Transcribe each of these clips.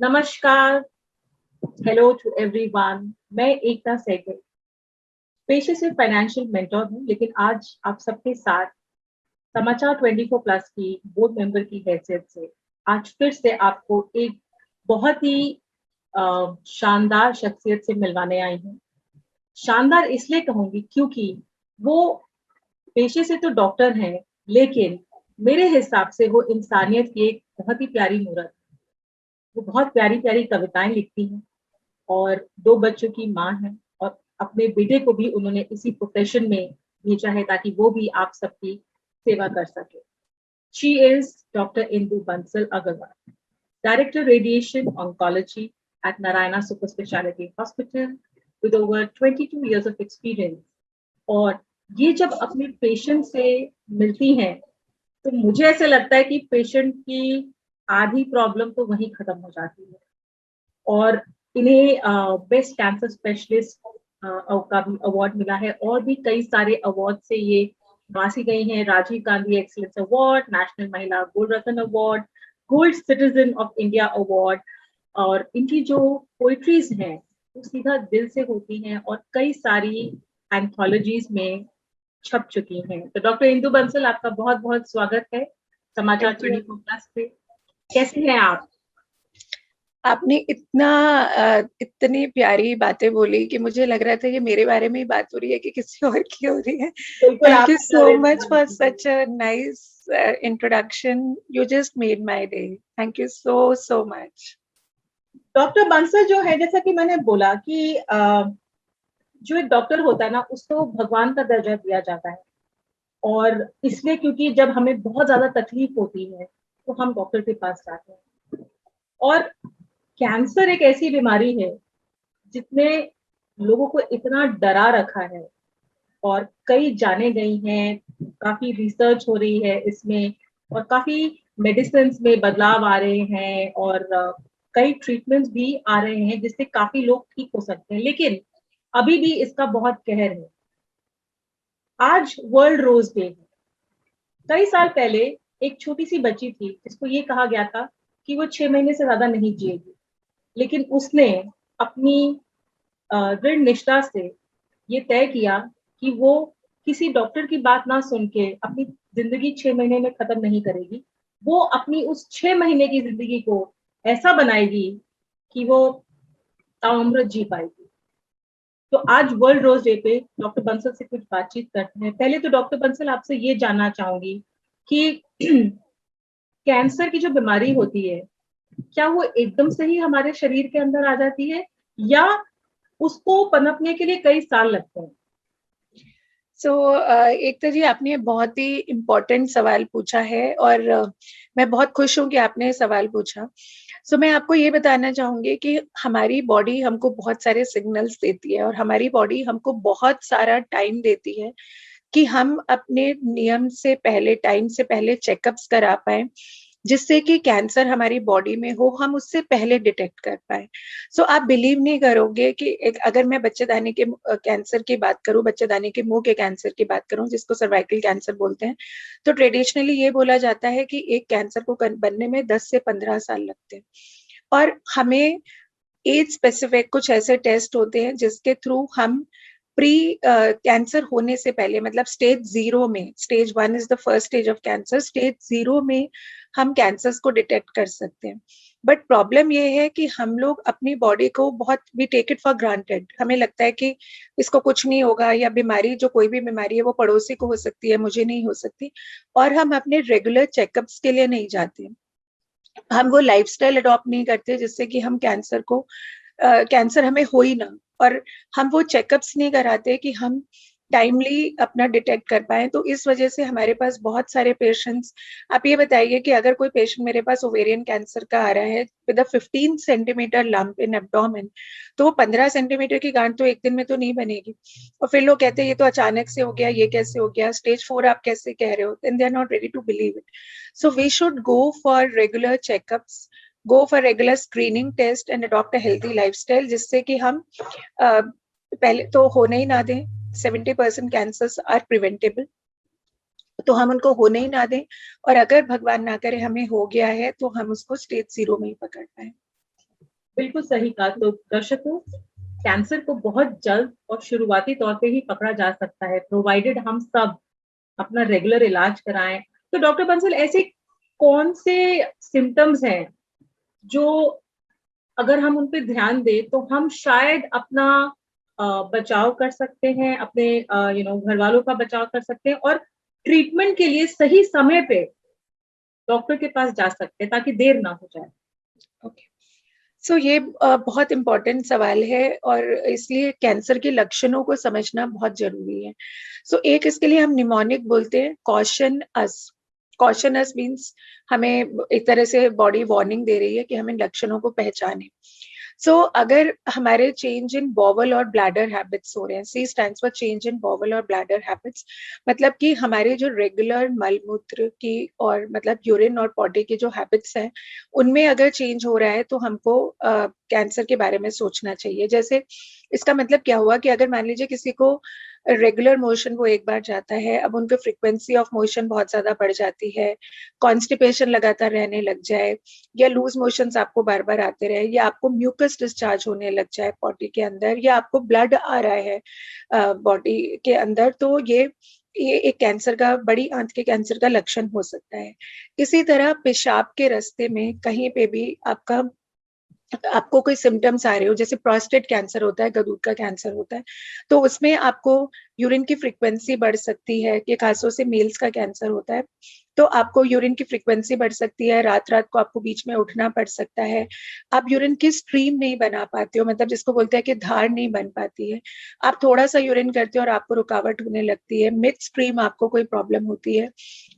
नमस्कार, hello to everyone. मैं एकता सहगल, पेशे से फाइनेंशियल मेंटर हूँ, लेकिन आज आप सबके साथ समाचार 24 प्लस की बोर्ड मेंबर की हैसियत से आज फिर से आपको एक बहुत ही शानदार शख्सियत से मिलवाने आई हूँ। शानदार इसलिए कहूंगी क्योंकि वो पेशे से तो डॉक्टर हैं, लेकिन मेरे हिसाब से वो इंसानियत की एक बहुत ही प्यारी मूरत है। वो बहुत प्यारी प्यारी कविताएं लिखती हैं और 2 बच्चों की माँ है और अपने बेटे को भी उन्होंने इसी प्रोफेशन में भेजा है ताकि वो भी आप सबकी सेवा कर सके। She is doctor Indu Bansal Agarwal, director radiation oncology at Narayana Super Speciality Hospital with over 22 years of experience। और ये जब अपने पेशेंट से मिलती हैं तो मुझे ऐसे लगता है कि पेशेंट की आधी प्रॉब्लम तो वहीं खत्म हो जाती है। और इन्हें बेस्ट कैंसर स्पेशलिस्ट का भी अवार्ड मिला है और भी कई सारे अवार्ड से ये नवासी गई हैं। Rajiv Gandhi excellence award, national Mahila gold Ratna award, gold citizen of India award. और इनकी जो पोइट्रीज हैं वो सीधा दिल से होती हैं और कई सारी एंथोलॉजीज में छप चुकी हैं। तो डॉक्टर इंदु बंसल, आपका बहुत बहुत स्वागत है समाचार थैंक यू। 24 प्लस पे। कैसे हैं आप? आपने इतनी प्यारी बातें बोली कि मुझे लग रहा था ये मेरे बारे में ही बात हो रही है कि किसी और की हो रही है। बिल्कुल थैंक आप you so much for such a nice introduction. You just made my day. Thank you so so much. Doctor Bansal जो है, जैसा कि मैंने बोला कि जो एक डॉक्टर होता है ना, उसको भगवान का दर्जा दिया जाता है। और इसलिए क्योंकि जब हमें बहुत ज्यादा तकलीफ होती है तो हम डॉक्टर के पास जाते हैं। और कैंसर एक ऐसी बीमारी है जिसने लोगों को इतना डरा रखा है और कई जाने गई हैं, काफी रिसर्च हो रही है इसमें और काफी मेडिसिन में बदलाव आ रहे हैं और कई ट्रीटमेंट्स भी आ रहे हैं जिससे काफी लोग ठीक हो सकते हैं, लेकिन अभी भी इसका बहुत कहर है। आज वर्ल्ड रोज डे है। कई साल पहले एक छोटी सी बच्ची थी जिसको ये कहा गया था कि वो 6 महीने से ज्यादा नहीं जिएगी, लेकिन उसने अपनी दृढ़ निष्ठा से ये तय किया कि वो किसी डॉक्टर की बात ना सुन के अपनी जिंदगी 6 महीने में खत्म नहीं करेगी। वो अपनी उस 6 महीने की जिंदगी को ऐसा बनाएगी कि वो ताउम्र जी पाएगी। तो आज वर्ल्ड रोज डे पे डॉक्टर बंसल से कुछ बातचीत करते हैं। पहले तो डॉक्टर बंसल, आपसे ये जानना चाहूंगी कि कैंसर की जो बीमारी होती है, क्या वो एकदम से ही हमारे शरीर के अंदर आ जाती है या उसको पनपने के लिए कई साल लगते हैं? एकता जी, आपने बहुत ही इम्पोर्टेंट सवाल पूछा है और मैं बहुत खुश हूँ कि आपने ये सवाल पूछा। मैं आपको ये बताना चाहूंगी कि हमारी बॉडी हमको बहुत सारे सिग्नल्स देती है और हमारी बॉडी हमको बहुत सारा टाइम देती है कि हम अपने नियम से पहले, टाइम से पहले चेकअप्स करा पाए, जिससे कि कैंसर हमारी बॉडी में हो, हम उससे पहले डिटेक्ट कर पाए। आप बिलीव नहीं करोगे कि अगर मैं बच्चेदानी के कैंसर की बात करूं, बच्चेदानी के मुंह के कैंसर की बात करूं, जिसको सर्वाइकल कैंसर बोलते हैं, तो ट्रेडिशनली ये बोला जाता है कि एक कैंसर को बनने में 10 से 15 साल लगते हैं। और हमें एज स्पेसिफिक कुछ ऐसे टेस्ट होते हैं जिसके थ्रू हम प्री कैंसर होने से पहले, मतलब स्टेज 0 में, stage 1 is the first stage of cancer, stage 0 में हम कैंसर्स को डिटेक्ट कर सकते हैं। बट प्रॉब्लम ये है कि हम लोग अपनी बॉडी को बहुत, we take it for granted. हमें लगता है कि इसको कुछ नहीं होगा, या बीमारी, जो कोई भी बीमारी है वो पड़ोसी को हो सकती है, मुझे नहीं हो सकती, और हम अपने रेगुलर चेकअप्स के लिए नहीं जाते। हम वो लाइफस्टाइल अडॉप्ट नहीं करते जिससे कि हम कैंसर हमें हो ही ना, और हम वो चेकअप्स नहीं कराते कि हम टाइमली अपना डिटेक्ट कर पाए। तो इस वजह से हमारे पास बहुत सारे पेशेंट्स, आप ये बताइए कि अगर कोई पेशेंट मेरे पास ओवेरियन कैंसर का आ रहा है with a 15 centimetre lump in abdomen, तो वो 15 सेंटीमीटर की गांठ तो एक दिन में तो नहीं बनेगी। और फिर लोग कहते हैं ये तो अचानक से हो गया, ये कैसे हो गया, स्टेज 4 आप कैसे कह रहे हो, and they are not ready to believe it. we should go for regular checkups, go for regular screening test and adopt a healthy lifestyle, जिससे कि हम पहले तो होने ही ना दें। 70% cancers are preventable, तो हम उनको होने ही ना दें, और अगर भगवान ना करे हमें हो गया है तो हम उसको स्टेज 0 में ही पकड़ पाए। बिल्कुल सही कहा। तो दर्शकों, कैंसर को बहुत जल्द और शुरुआती तौर पे ही पकड़ा जा सकता है, प्रोवाइडेड हम सब अपना रेगुलर इलाज कराएं। तो डॉक्टर बंसल, ऐसे कौन से सिम्टम्स हैं जो अगर हम उन पे ध्यान दें तो हम शायद अपना बचाव कर सकते हैं, अपने घर वालों का बचाव कर सकते हैं और ट्रीटमेंट के लिए सही समय पे डॉक्टर के पास जा सकते हैं ताकि देर ना हो जाए। ओके, सो ये बहुत इम्पोर्टेंट सवाल है और इसलिए कैंसर के लक्षणों को समझना बहुत जरूरी है। सो एक इसके लिए हम निमोनिक बोलते हैं, कॉशन अस मीन्स हमें एक तरह से बॉडी वार्निंग दे रही है कि हम इन लक्षणों को पहचाने। सो अगर हमारे चेंज इन बॉवल और ब्लैडर हैबिट्स हो रहे हैं, C stands for change in bowel और ब्लैडर हैबिट्स, मतलब कि हमारे जो रेगुलर मलमूत्र की और मतलब यूरिन और पॉटी की जो हैबिट्स हैं उनमें अगर चेंज हो रहा है तो हमको कैंसर के बारे में सोचना चाहिए। जैसे इसका मतलब क्या हुआ कि अगर मान लीजिए किसी को रेगुलर मोशन वो एक बार जाता है, अब उनको फ्रीक्वेंसी ऑफ मोशन बहुत ज्यादा बढ़ जाती है, कॉन्स्टिपेशन लगातार रहने लग जाए, या लूज मोशंस आपको बार बार आते रहे, या आपको म्यूकस डिस्चार्ज होने लग जाए बॉडी के अंदर, या आपको ब्लड आ रहा है बॉडी के अंदर, तो ये एक कैंसर का, बड़ी आंत के कैंसर का लक्षण हो सकता है। इसी तरह पेशाब के रास्ते में कहीं पे भी आपको कोई सिम्टम्स आ रहे हो, जैसे प्रोस्टेट कैंसर होता है, गदूद का कैंसर होता है, तो उसमें आपको यूरिन की फ्रीक्वेंसी बढ़ सकती है, कि खासतौर से मेल्स का कैंसर होता है तो आपको यूरिन की फ्रीक्वेंसी बढ़ सकती है, रात रात को आपको बीच में उठना पड़ सकता है, आप यूरिन की स्ट्रीम नहीं बना पाते हो, मतलब जिसको बोलते हैं कि धार नहीं बन पाती है, आप थोड़ा सा यूरिन करते हो और आपको रुकावट होने लगती है, मिड स्ट्रीम आपको कोई प्रॉब्लम होती है,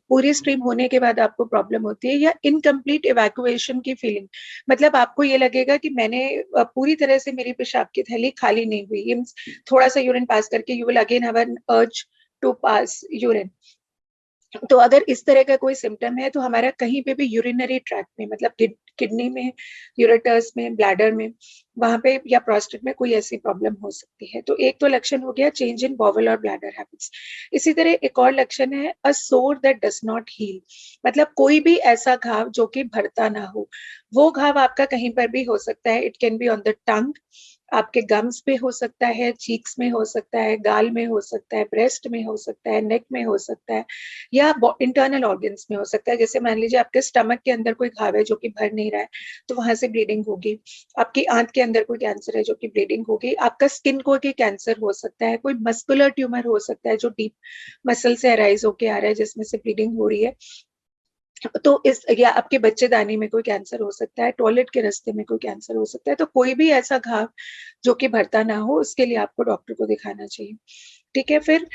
पूरी स्ट्रीम होने के बाद आपको प्रॉब्लम होती है, या इनकम्प्लीट इवैक्यूएशन की फीलिंग, मतलब आपको ये लगेगा कि मैंने पूरी तरह से मेरी पेशाब की थैली खाली नहीं हुई, ये थोड़ा सा यूरिन पास करके you will again have an urge to pass urine. तो अगर इस तरह का कोई सिम्टम है तो हमारा कहीं पे भी यूरिनरी ट्रैक्ट में, मतलब किडनी में, यूरेटर्स में, ब्लैडर में, वहां पे या प्रोस्टेट में कोई ऐसी प्रॉब्लम हो सकती है। तो एक तो लक्षण हो गया चेंज इन बॉवल और ब्लैडर हैबिट्स। इसी तरह एक और लक्षण है अ सोर दैट डज नॉट हील, मतलब कोई भी ऐसा घाव जो कि भरता ना हो। वो घाव आपका कहीं पर भी हो सकता है, it can be on the tongue, आपके गम्स पे हो सकता है, चीक्स में हो सकता है, गाल में हो सकता है, ब्रेस्ट में हो सकता है, नेक में हो सकता है, या इंटरनल ऑर्गन्स में हो सकता है। जैसे मान लीजिए आपके स्टमक के अंदर कोई घाव है जो कि भर नहीं रहा है, तो वहां से ब्लीडिंग होगी। आपकी आंत के अंदर कोई कैंसर है जो कि ब्लीडिंग होगी। आपका स्किन को की कैंसर हो सकता है, कोई मस्कुलर ट्यूमर हो सकता है जो डीप मसल से अराइज होके आ रहा है जिसमें से ब्लीडिंग हो रही है। तो इस, या आपके बच्चेदानी में कोई कैंसर हो सकता है, टॉयलेट के रास्ते में कोई कैंसर हो सकता है। तो कोई भी ऐसा घाव जो कि भरता ना हो, उसके लिए आपको डॉक्टर को दिखाना चाहिए। ठीक है। फिर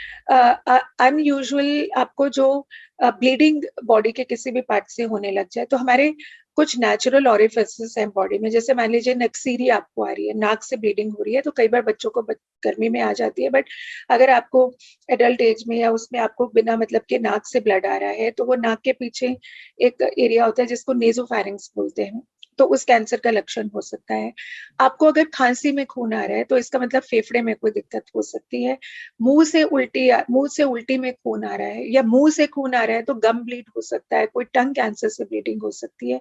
अनयूजुअल आपको जो ब्लीडिंग बॉडी के किसी भी पार्ट से होने लग जाए, तो हमारे कुछ नेचुरल ऑरिफिसेस हैं बॉडी में, जैसे मान लीजिए नक्सीरी आपको आ रही है, नाक से ब्लीडिंग हो रही है, तो कई बार बच्चों को गर्मी में आ जाती है, बट अगर आपको एडल्ट एज में या उसमें आपको बिना मतलब के नाक से ब्लड आ रहा है, तो वो नाक के पीछे एक एरिया होता है जिसको नेजोफैरिंक्स बोलते हैं, तो उस कैंसर का लक्षण हो सकता है। आपको अगर खांसी में खून आ रहा है तो इसका मतलब फेफड़े में कोई दिक्कत हो सकती है। मुंह से उल्टी में खून आ रहा है, या मुंह से खून आ रहा है तो गम ब्लीड हो सकता है, कोई टंग कैंसर से ब्लीडिंग हो सकती है।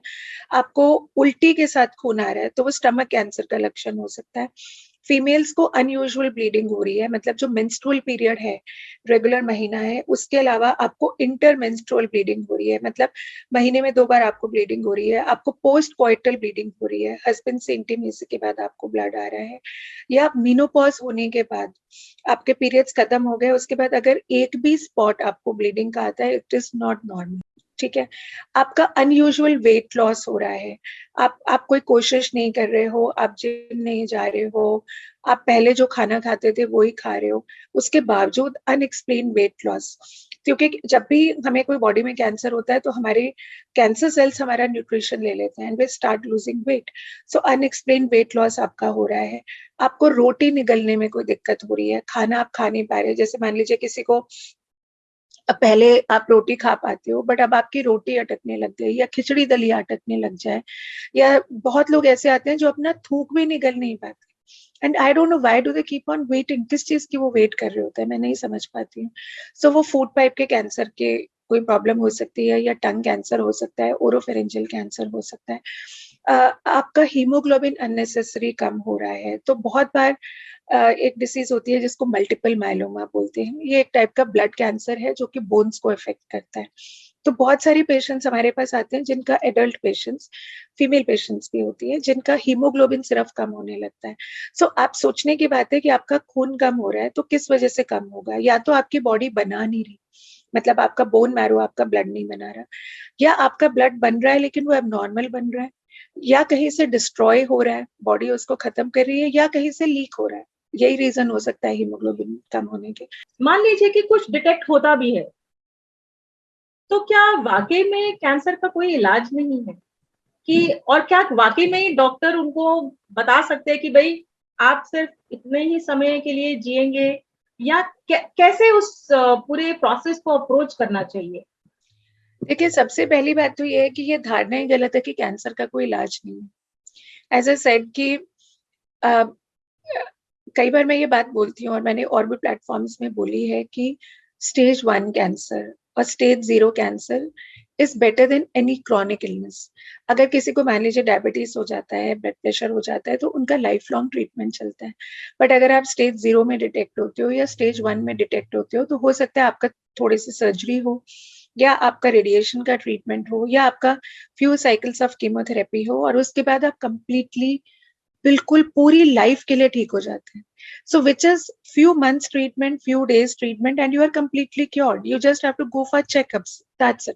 आपको उल्टी के साथ खून आ रहा है तो वो स्टमक कैंसर का लक्षण हो सकता है। फीमेल्स को अनयूजुअल ब्लीडिंग हो रही है, मतलब जो मेंस्ट्रुअल पीरियड है, रेगुलर महीना है, उसके अलावा आपको इंटरमेंस्ट्रुअल ब्लीडिंग हो रही है, मतलब महीने में 2 बार आपको ब्लीडिंग हो रही है, आपको पोस्ट कोइटल ब्लीडिंग हो रही है, हस्बैंड से इंटीमेसी के बाद आपको ब्लड आ रहा है, या मेनोपॉज होने के बाद आपके पीरियड्स खत्म हो गए, उसके बाद अगर एक भी स्पॉट आपको ब्लीडिंग का आता है, इट इज नॉट नॉर्मल। ठीक है। आपका अनयूजुअल वेट लॉस हो रहा है, आप कोई कोशिश नहीं कर रहे हो, आप जिम नहीं जा रहे हो, आप पहले जो खाना खाते थे वो ही खा रहे हो, उसके बावजूद अनएक्सप्लेन वेट लॉस। क्योंकि जब भी हमें कोई बॉडी में कैंसर होता है तो हमारे कैंसर सेल्स हमारा न्यूट्रिशन ले लेते हैं and we start losing weight. So unexplained weight loss आपका हो रहा है। आपको रोटी निगलने में कोई दिक्कत हो रही है, खाना आप खा नहीं पा रहे, जैसे मान लीजिए किसी को अब पहले आप रोटी खा पाते हो बट अब आपकी रोटी अटकने लग गई, या खिचड़ी दलिया अटकने लग जाए, या बहुत लोग ऐसे आते हैं जो अपना थूक भी निगल नहीं पाते। And I don't know why do they keep on waiting, किस चीज की वो वेट कर रहे होते हैं, मैं नहीं समझ पाती हूँ। सो वो फूड पाइप के कैंसर के कोई प्रॉब्लम हो सकती है, या टंग कैंसर हो सकता है, ओरोफेरेंजियल कैंसर हो सकता है। आपका हीमोग्लोबिन अननेसेसरी कम हो रहा है। तो बहुत बार एक डिसीज होती है जिसको मल्टीपल मायलोमा बोलते हैं। ये एक टाइप का ब्लड कैंसर है जो कि बोन्स को इफेक्ट करता है। तो बहुत सारी पेशेंट्स हमारे पास आते हैं जिनका एडल्ट पेशेंट्स, फीमेल पेशेंट्स भी होती है जिनका हीमोग्लोबिन सिर्फ कम होने लगता है। सो आप सोचने की बात है कि आपका खून कम हो रहा है तो किस वजह से कम होगा? या तो आपकी बॉडी बना नहीं रही, मतलब आपका बोन मैरो आपका ब्लड नहीं बना रहा, या आपका ब्लड बन रहा है लेकिन वो एबनॉर्मल बन रहा है, या कहीं से डिस्ट्रॉय हो रहा है, बॉडी उसको खत्म कर रही है, या कहीं से लीक हो रहा है। यही रीजन हो सकता है हीमोग्लोबिन कम होने के। मान लीजिए कि कुछ डिटेक्ट होता भी है, तो क्या वाकई में कैंसर का कोई इलाज नहीं है? कि और क्या वाकई में ही डॉक्टर उनको बता सकते हैं कि भाई आप सिर्फ इतने ही समय के लिए जिएंगे, या कैसे उस पूरे प्रोसेस को अप्रोच करना चाहिए? देखिए, सबसे पहली बात तो ये है कि ये धारणा ही गलत है कि कैंसर का कोई इलाज नहीं है। एज ए सेड कि अ, कई बार मैं ये बात बोलती हूँ और मैंने और भी प्लेटफॉर्म्स में बोली है कि स्टेज 1 कैंसर और stage 0 cancer is better than any chronic illness. अगर किसी को मान लीजिए डायबिटीज हो जाता है, ब्लड प्रेशर हो जाता है, तो उनका लाइफ लॉन्ग ट्रीटमेंट चलता है। बट अगर आप स्टेज 0 में डिटेक्ट होते हो या स्टेज 1 में डिटेक्ट होते हो, तो हो सकता है आपका थोड़ी सी सर्जरी हो, या आपका रेडिएशन का ट्रीटमेंट हो, या आपका फ्यू साइकिल्स ऑफ कीमोथेरेपी हो, और उसके बाद आप कंप्लीटली बिल्कुल पूरी लाइफ के लिए ठीक हो जाते हैं। So which is few months treatment, few days treatment, and you are completely cured. You just have to go for checkups, that's it.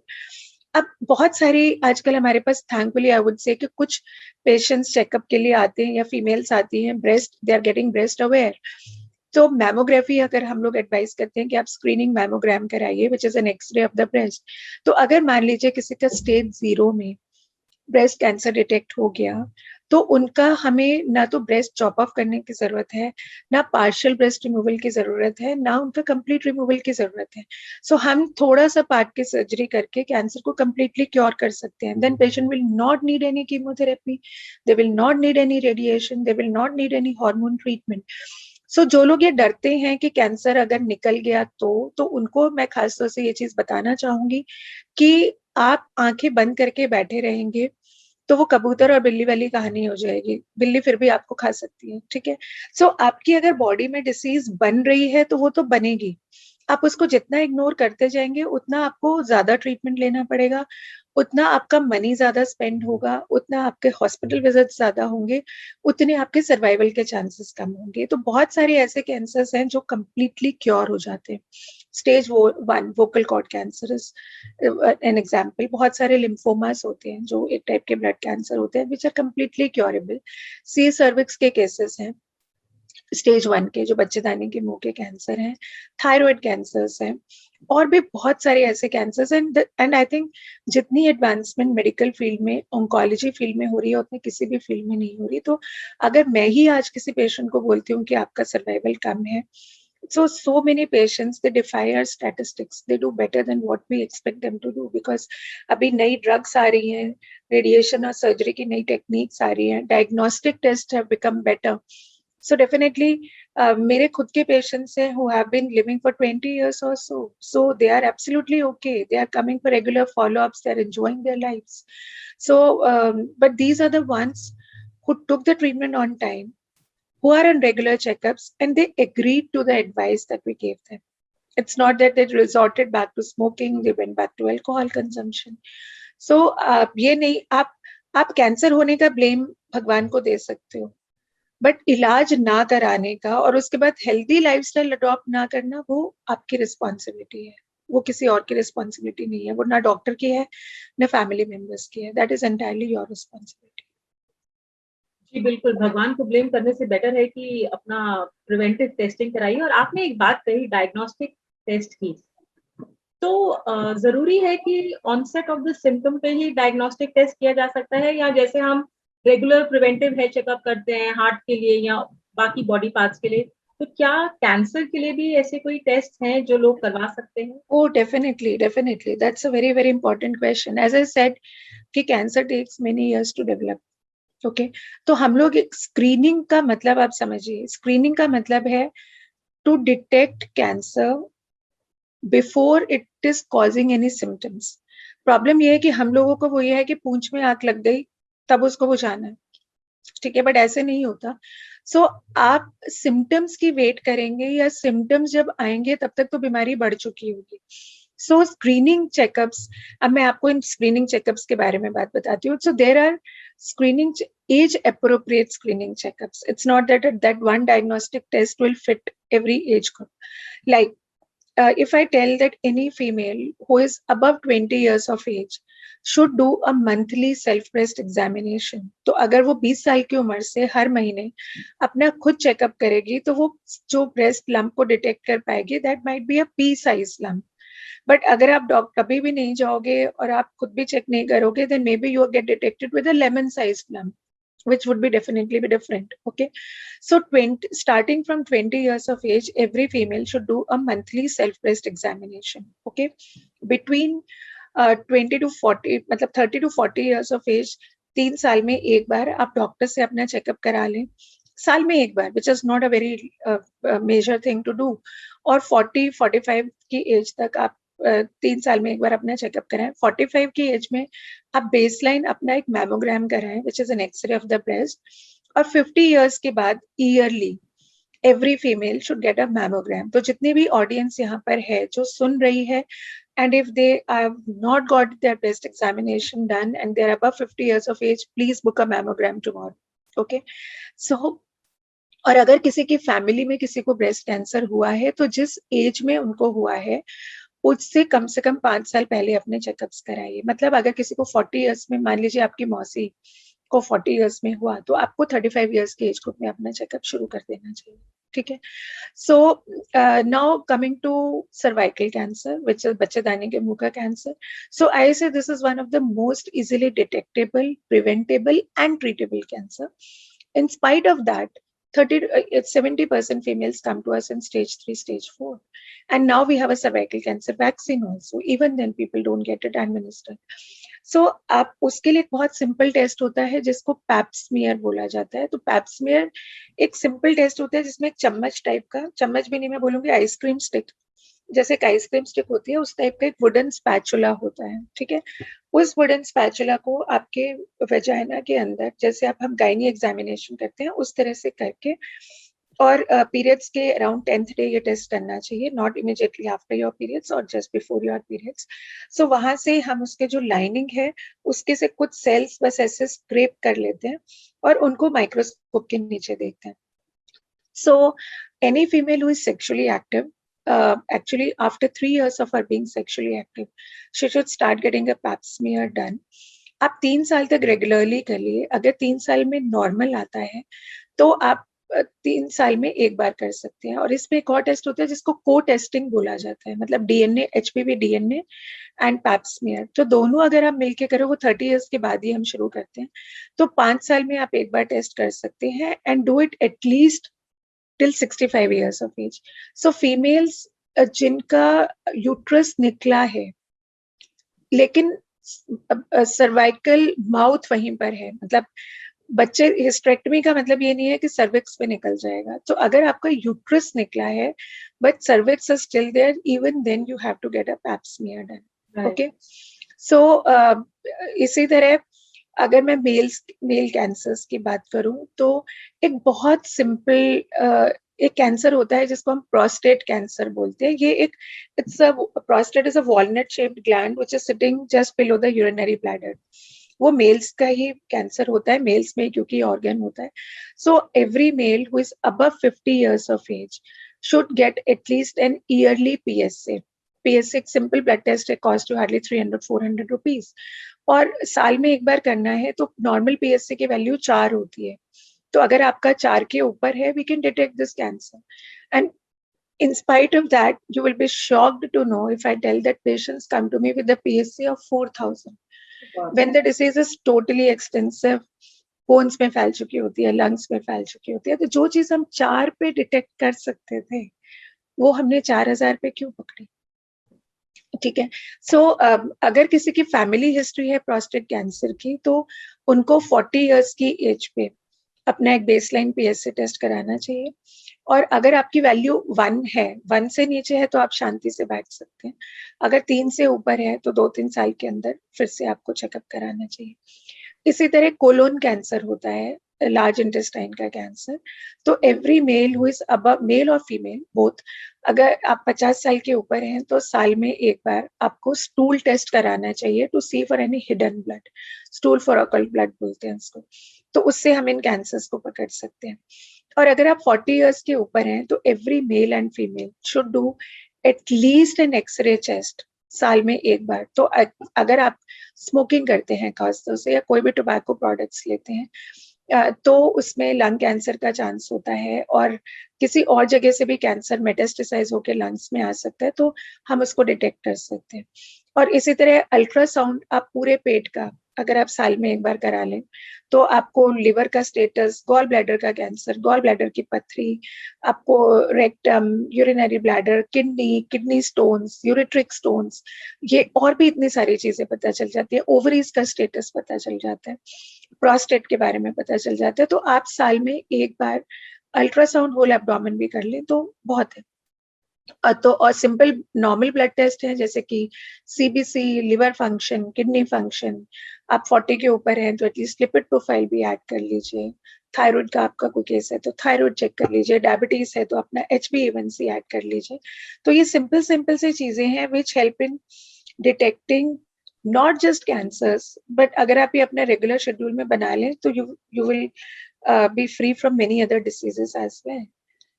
अब बहुत सारी आजकल हमारे पास थैंकफुली आई वुड से कि कुछ पेशेंट्स चेकअप के लिए आते हैं या फीमेल्स आती हैं, breast, they are getting breast aware. तो मैमोग्राफी अगर हम लोग एडवाइस करते हैं कि आप स्क्रीनिंग मैमोग्राम कराइए, which is an X ray of the breast. तो अगर मान लीजिए किसी का स्टेज 0 में ब्रेस्ट कैंसर डिटेक्ट हो गया, तो उनका हमें ना तो ब्रेस्ट चॉप ऑफ करने की जरूरत है, ना पार्शियल ब्रेस्ट रिमूवल की जरूरत है, ना उनका कंप्लीट रिमूवल की जरूरत है। सो हम थोड़ा सा पार्ट की सर्जरी करके कैंसर को कंप्लीटली क्योर कर सकते हैं। Then patient will not need any chemotherapy, they will not need any radiation, they will not need any hormone treatment. So जो लोग ये डरते हैं कि कैंसर अगर निकल गया तो उनको मैं खासतौर से ये चीज बताना चाहूंगी कि आप आंखें बंद करके बैठे रहेंगे तो वो कबूतर और बिल्ली वाली कहानी हो जाएगी। बिल्ली फिर भी आपको खा सकती है, ठीक है? सो आपकी अगर बॉडी में डिसीज बन रही है तो वो तो बनेगी। आप उसको जितना इग्नोर करते जाएंगे उतना आपको ज्यादा ट्रीटमेंट लेना पड़ेगा, उतना आपका मनी ज्यादा स्पेंड होगा, उतना आपके हॉस्पिटल विजिट ज्यादा होंगे, उतने आपके सर्वाइवल के चांसेस कम होंगे। तो बहुत सारे ऐसे कैंसर्स हैं जो कंप्लीटली क्योर हो जाते हैं। Stage 1 vocal cord cancer is an example. बहुत सारे लिम्फोमास होते हैं जो एक टाइप के ब्लड कैंसर होते हैं which are completely curable. C cervix के केसेस हैं स्टेज 1 के, जो बच्चेदानी के मुंह के कैंसर हैं, थायराइड कैंसर्स हैं, और भी बहुत सारे ऐसे कैंसर्स। एंड आई थिंक जितनी एडवांसमेंट मेडिकल फील्ड में, ऑन्कोलॉजी फील्ड में हो रही है, उतनी किसी भी फील्ड में नहीं हो रही। तो अगर मैं ही आज किसी पेशेंट को बोलती हूँ कि आपका सर्वाइवल कम है, so many patients, they defy our statistics, they do better than what we expect them to do, because अभी नई ड्रग्स आ रही हैं, रेडिएशन और सर्जरी की नई टेक्निक्स आ रही हैं, diagnostic test have become better. So definitely, मेरे खुद के पेशेंट्स हैं who have been living for 20 years or so they are absolutely okay, they are coming for regular follow-ups, they are enjoying their lives. So but these are the ones who took the treatment on time, who are on regular checkups, and they agreed to the advice that we gave them. It's not that they resorted back to smoking, they went back to alcohol consumption. So ये नहीं, आप cancer होने का blame भगवान को दे सकते हो, but इलाज ना कराने का और उसके बाद हेल्दी लाइफस्टाइल अडॉप्ट ना करना, वो आपकी रिस्पॉन्सिबिलिटी है, वो किसी और की रिस्पॉन्सिबिलिटी नहीं है। वो ना डॉक्टर की है, ना फैमिली मेंबर्स की है। That is entirely your responsibility. जी बिल्कुल, भगवान को ब्लेम करने से बेटर है कि अपना प्रिवेंटिव टेस्टिंग कराइए। और आपने एक बात कही डायग्नोस्टिक टेस्ट की, तो जरूरी है कि ऑनसेट ऑफ द सिम्टम पे ही डायग्नोस्टिक टेस्ट किया जा सकता है, या जैसे हम रेगुलर प्रिवेंटिव हेल्थ चेकअप करते हैं हार्ट के लिए या बाकी बॉडी पार्ट्स के लिए, तो क्या कैंसर के लिए भी ऐसे कोई टेस्ट हैं जो लोग करवा सकते हैं? Oh, definitely, definitely. That's a very, very important question. As I said, कि cancer takes many years to develop. Okay, तो हम लोग स्क्रीनिंग का मतलब आप समझिए, स्क्रीनिंग का मतलब है to detect cancer before it is causing any symptoms. Problem ये है कि हम लोगों को वो ये है कि पूंछ में आग लग गई तब उसको बुझाना है, ठीक है, बट ऐसे नहीं होता। सो आप सिम्टम्स की वेट करेंगे या सिम्टम्स जब आएंगे तब तक तो बीमारी बढ़ चुकी होगी। सो स्क्रीनिंग चेकअप्स, अब मैं आपको इन स्क्रीनिंग चेकअप्स के बारे में बात बताती हूँ। So there are screening age appropriate screening checkups. It's not that one diagnostic test will fit every age group. Like if I tell that any female who is above 20 years of age should do a monthly self breast examination, तो अगर वो 20 साल की उम्र से हर महीने अपना खुद चेकअप करेगी तो वो जो ब्रेस्ट लंप को डिटेक्ट कर पाएगी, that might be a P size lump. But अगर आप डॉक्टर कभी भी नहीं जाओगे और आप खुद भी चेक नहीं करोगे, then maybe you get detected with a lemon sized lump, which would be definitely be different. Okay, so starting from 20 years of age, every female should do a monthly self breast examination. Okay, between 20 to 40, मतलब 30 to 40 years of age, 3 साल में एक बार आप doctor से अपना checkup करा लें, साल में एक बार, which is not a very major thing to do. और 40-45 की एज तक आप 3 साल में एक बार अपना चेकअप कराएं। 45 की एज में आप बेसलाइन अपना एक मैमोग्राम कराएं, which is an X ray of the breast. और 50 इयर्स के बाद yearly every female should get a mammogram. तो जितनी भी ऑडियंस यहाँ पर है जो सुन रही है, and if they have not got their breast examination done and they're above 50 years of age, please book a mammogram tomorrow. Okay, so और अगर किसी की फैमिली में किसी को ब्रेस्ट कैंसर हुआ है तो जिस एज में उनको हुआ है उससे कम से कम 5 साल पहले अपने चेकअप्स कराइए। मतलब अगर किसी को 40 इयर्स में, मान लीजिए आपकी मौसी को 40 इयर्स में हुआ, तो आपको 35 इयर्स के एज ग्रुप में अपना चेकअप शुरू कर देना चाहिए, ठीक है। So now coming to cervical cancer, which is बच्चेदानी के मुंह का cancer. So I say this is one of the most easily detectable, preventable and treatable cancer. In spite of that, 70% females come to us in stage 3, stage 4. And now we have a cervical cancer vaccine also. Even then people don't get it administered. So आप उसके लिए एक बहुत simple test होता है जिसको Pap smear बोला जाता है। तो पैप्समियर एक सिंपल टेस्ट होता है जिसमें एक चम्मच टाइप का, चम्मच भी नहीं मैं बोलूंगी, आइसक्रीम स्टिक, जैसे एक आइसक्रीम स्टिक होती है उस टाइप का एक वुडन स्पैचुला होता है, ठीक है। उस वुडन स्पैचुला को आपके वेजाइना के अंदर, जैसे आप हम गायनी एग्जामिनेशन करते हैं उस तरह से करके, और पीरियड्स के अराउंड 10th डे ये टेस्ट करना चाहिए, not immediately after your periods और जस्ट बिफोर योर पीरियड्स। सो वहां से हम उसके जो लाइनिंग है उसके से कुछ सेल्स बस ऐसे स्क्रेप कर लेते हैं और उनको माइक्रोस्कोप के नीचे देखते हैं। So any female who is sexually active, actually after 3 years of her being sexually active, she should start getting a pap smear done. आप 3 साल तक रेगुलरली कर लिए। अगर 3 साल में नॉर्मल आता है तो आप 3 साल में एक बार कर सकते हैं। और इसमें एक और टेस्ट होता है जिसको को टेस्टिंग बोला जाता है, मतलब DNA, HPV DNA and pap smear. तो दोनों अगर आप मिलके करो, वो 30 इयर्स के बाद ही हम शुरू करते हैं, तो 5 साल में आप एक बार टेस्ट कर सकते हैं। And do it at least till 65 years of age. So females जिनका यूट्रस निकला है लेकिन सर्वाइकल माउथ वहीं पर है, मतलब बच्चे, हिस्टेरेक्टमी का मतलब ये नहीं है कि सर्विक्स पे निकल जाएगा। तो अगर आपका यूट्रस निकला है but cervix is still there, even then you have to get a pap smear done. Okay, so इसी तरह अगर मैं मेल कैंसर्स की बात करूं तो एक बहुत सिंपल एक कैंसर होता है जिसको हम प्रोस्टेट कैंसर बोलते हैं। ये एक prostate is a walnut shaped gland which is sitting just below the urinary bladder. वो मेल्स का ही कैंसर होता है, मेल्स में क्योंकि ऑर्गन होता है। So every male who is above 50 years of age should get at least an yearly PSA. PSA एक simple blood test है, कॉस्ट यू हार्डली 300-400 रुपीज, और साल में एक बार करना है। तो नॉर्मल पीएसए की वैल्यू 4 होती है, तो अगर आपका 4 के ऊपर है, we can detect this cancer. And in spite of that, you will be shocked to know if I tell that patients come to me with a PSA of 4,000 when the disease is totally extensive, bones में फैल चुकी होती है, lungs में फैल चुकी होती है। तो जो चीज हम 4 पे डिटेक्ट कर सकते थे वो हमने 4,000 पे क्यों पकड़ी, ठीक है। सो अगर किसी की फैमिली हिस्ट्री है प्रोस्टेट कैंसर की तो उनको 40 इयर्स की एज पे अपना एक बेसलाइन पीएसए टेस्ट कराना चाहिए। और अगर आपकी वैल्यू 1 है, 1 से नीचे है तो आप शांति से बैठ सकते हैं। अगर 3 से ऊपर है तो 2-3 साल के अंदर फिर से आपको चेकअप कराना चाहिए। इसी तरह कोलोन कैंसर होता है, लार्ज इंटेस्टाइन का कैंसर। तो every male who is above, male और फीमेल बोथ, अगर आप 50 साल के ऊपर हैं तो साल में एक बार आपको स्टूल टेस्ट कराना चाहिए to see for any hidden blood, stool for occult blood बोलते हैं उसको। तो उससे हम इन कैंसर्स को पकड़ सकते हैं। और अगर आप 40 इयर्स के ऊपर हैं तो every male and female should do at least an X ray chest साल में एक बार। तो अगर आप स्मोकिंग करते हैं खासतौर से, या कोई भी टोबैको प्रोडक्ट्स लेते हैं, तो उसमें लंग कैंसर का चांस होता है, और किसी और जगह से भी कैंसर मेटास्टेसाइज होकर लंग्स में आ सकता है, तो हम उसको डिटेक्ट कर सकते हैं। और इसी तरह अल्ट्रासाउंड आप पूरे पेट का अगर आप साल में एक बार करा लें तो आपको लिवर का स्टेटस, गॉल ब्लैडर का कैंसर, गॉल ब्लैडर की पथरी, आपको rectum, urinary bladder, kidney, kidney stones, ureteric stones, ये और भी इतनी सारी चीजें पता चल जाती है। ओवरीज का स्टेटस पता चल जाता है, प्रोस्टेट के बारे में पता चल जाता है। तो आप साल में एक बार अल्ट्रासाउंड होल एब्डोमेन भी कर लें तो बहुत है। तो और सिंपल नॉर्मल ब्लड टेस्ट है जैसे कि CBC, liver function, kidney function. आप 40 के ऊपर हैं तो एटलीस्ट लिपिड प्रोफाइल भी ऐड कर लीजिए। थायराइड का आपका कोई केस है तो थायराइड चेक कर लीजिए। डायबिटीज है तो अपना HbA1c ऐड कर लीजिए। तो ये सिंपल सिंपल से चीजें हैं which help in detecting not just cancers, but अगर आप ये अपने रेगुलर शेड्यूल में बना लें तो you will be free from many other diseases as well.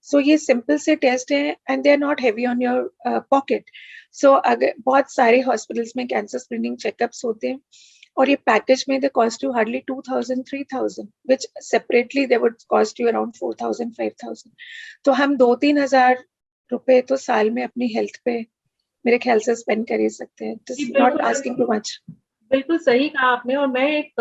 So ये सिंपल से टेस्ट हैं and they are not heavy on your pocket. So अगर बहुत सारे हॉस्पिटल्स में कैंसर स्क्रीनिंग चेकअप्स होते हैं और ये पैकेज में they cost you hardly 2000 3000, which separately they would cost you around 4000 5000। तो हम 2-3 हजार रुपए तो साल में अपनी हेल्थ पे मेरे ख्याल से स्पेंड कर ही सकते हैं। जी, नॉट आस्किंग टू मच। बिल्कुल सही कहा आपने। और मैं एक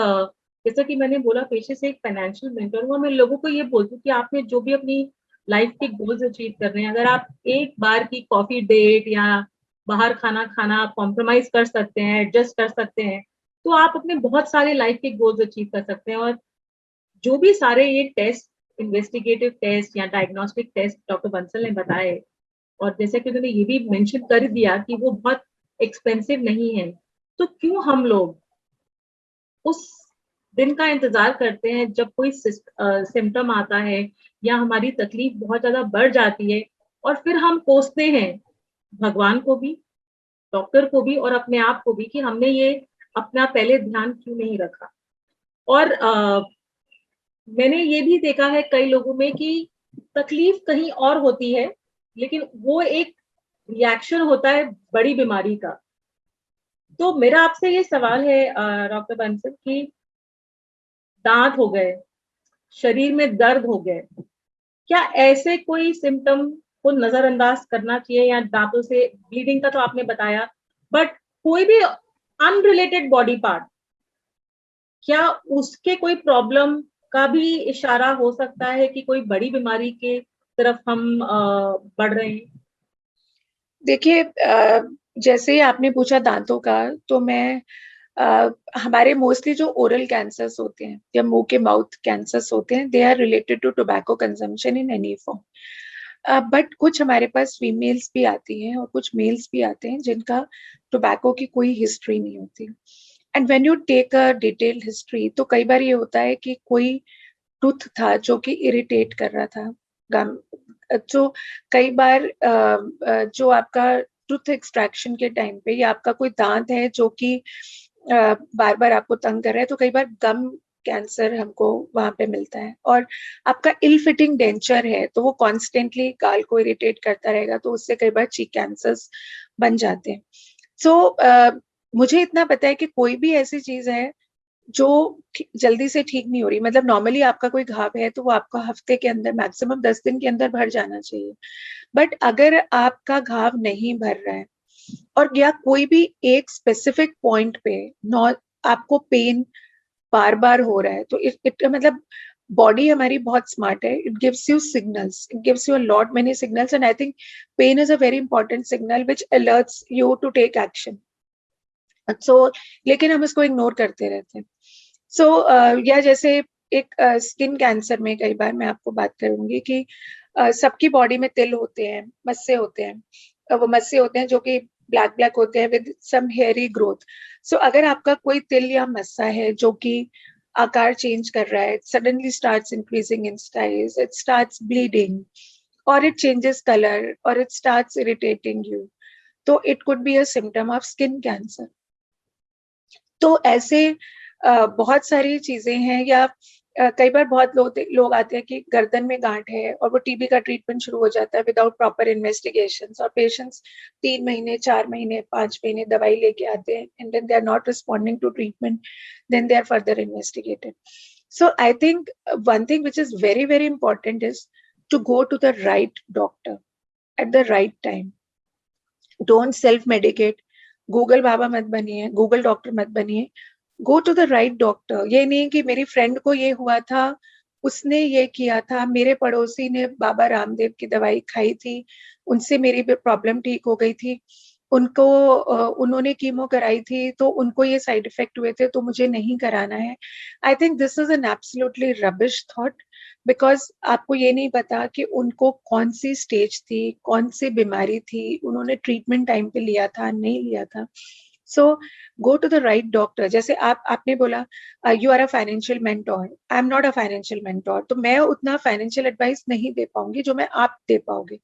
जैसा कि मैंने बोला पेशे से एक फाइनेंशियल मेंटर हूँ, मैं लोगों को ये बोलती हूँ कि आपने जो भी अपनी लाइफ के गोल्स अचीव कर रहे हैं, अगर आप एक बार की कॉफी डेट या बाहर खाना खाना कॉम्प्रोमाइज कर सकते हैं, एडजस्ट कर सकते हैं, तो आप अपने बहुत सारे लाइफ के गोल्स अचीव कर सकते हैं। और जो भी सारे ये टेस्ट, इन्वेस्टिगेटिव टेस्ट या डायग्नोस्टिक टेस्ट डॉक्टर बंसल ने बताए, और जैसे कि उन्होंने ये भी मेंशन कर दिया कि वो बहुत एक्सपेंसिव नहीं है, तो क्यों हम लोग उस दिन का इंतजार करते हैं जब कोई सिम्टम आता है या हमारी तकलीफ बहुत ज्यादा बढ़ जाती है, और फिर हम कोसते हैं भगवान को भी, डॉक्टर को भी और अपने आप को भी कि हमने ये अपना पहले ध्यान क्यों नहीं रखा। और मैंने ये भी देखा है कई लोगों में कि तकलीफ कहीं और होती है, लेकिन वो एक रिएक्शन होता है बड़ी बीमारी का। तो मेरा आपसे ये सवाल है डॉक्टर बंसल कि दांत हो गए, शरीर में दर्द हो गए, क्या ऐसे कोई सिम्टम को नजरअंदाज करना चाहिए? या दांतों से ब्लीडिंग का तो आपने बताया, बट कोई भी अनरिलेटेड बॉडी पार्ट, क्या उसके कोई प्रॉब्लम का भी इशारा हो सकता है कि कोई बड़ी बीमारी के तरफ हम बढ़ रहे हैं? देखिए, जैसे ही आपने पूछा दांतों का, तो मैं हमारे मोस्टली जो ओरल कैंसर्स होते हैं या मुंह के माउथ कैंसर्स होते हैं, they are related to tobacco consumption in any form. But कुछ हमारे पास फीमेल्स भी आती हैं और कुछ मेल्स भी आते हैं जिनका टोबैको की कोई हिस्ट्री नहीं होती। And when you take a detailed history, तो कई बार ये होता है कि कोई टूथ था जो कि इरिटेट कर रहा था गम। जो कई बार जो आपका टूथ एक्सट्रैक्शन के टाइम पे, या आपका कोई दांत है जो कि बार बार आपको तंग कर रहा है, तो कई बार गम कैंसर हमको वहां पे मिलता है। और आपका इल फिटिंग डेंचर है तो वो कॉन्स्टेंटली गाल को इरिटेट करता रहेगा, तो उससे कई बार चीक कैंसर्स बन जाते हैं। सो मुझे इतना पता है कि कोई भी ऐसी चीज है जो जल्दी से ठीक नहीं हो रही, मतलब नॉर्मली आपका कोई घाव है तो वो आपका हफ्ते के अंदर, मैक्सिमम 10 दिन के अंदर भर जाना चाहिए। बट अगर आपका घाव नहीं भर रहा है और या कोई भी एक स्पेसिफिक पॉइंट पे आपको पेन बार बार हो रहा है, तो इट मतलब बॉडी हमारी बहुत स्मार्ट है। It gives you signals, it gives you a lot many signals, and I think pain is a very important signal which alerts you to take action. So लेकिन हम इसको इग्नोर करते रहते हैं। सो या जैसे एक स्किन कैंसर में कई बार मैं आपको बात करूंगी कि सबकी बॉडी में तिल होते हैं, मस्से होते हैं। वो मस्से होते हैं जो कि ब्लैक ब्लैक होते हैं विद सम हेयरी ग्रोथ। सो अगर आपका कोई तिल या मस्सा है जो कि आकार चेंज कर रहा है, suddenly starts increasing in size, it starts bleeding, or it changes color, or it starts irritating you, तो it could be a symptom of skin cancer. तो ऐसे बहुत सारी चीजें हैं, या कई बार बहुत लोग आते हैं कि गर्दन में गांठ है और वो टीबी का ट्रीटमेंट शुरू हो जाता है विदाउट प्रॉपर इन्वेस्टिगेशंस, और पेशेंट्स 3 महीने 4 महीने 5 महीने दवाई लेके आते हैं, and then they are not responding to treatment, then they are further investigated. So I think one thing which is very, very important is to go to the right doctor at the right time. Don't self-medicate. Google बाबा मत बनिए, Google doctor मत बनिए. Go to the right doctor. ये नहीं कि मेरी friend को ये हुआ था, उसने ये किया था, मेरे पड़ोसी ने बाबा रामदेव की दवाई खाई थी, उनसे मेरी प्रॉब्लम ठीक हो गई थी, उनको उन्होंने कीमो कराई थी तो उनको ये साइड इफेक्ट हुए थे तो मुझे नहीं कराना है. I think this is an absolutely rubbish thought, because आपको ये नहीं पता कि उनको कौन सी स्टेज थी, कौन सी बीमारी थी, उन्होंने ट्रीटमेंट टाइम पे लिया था नहीं लिया था. So go to the right doctor. जैसे आपने बोला you are a financial mentor, I am not a financial mentor, तो मैं उतना फाइनेंशियल एडवाइस नहीं दे पाऊंगी जो मैं आप दे पाओगे.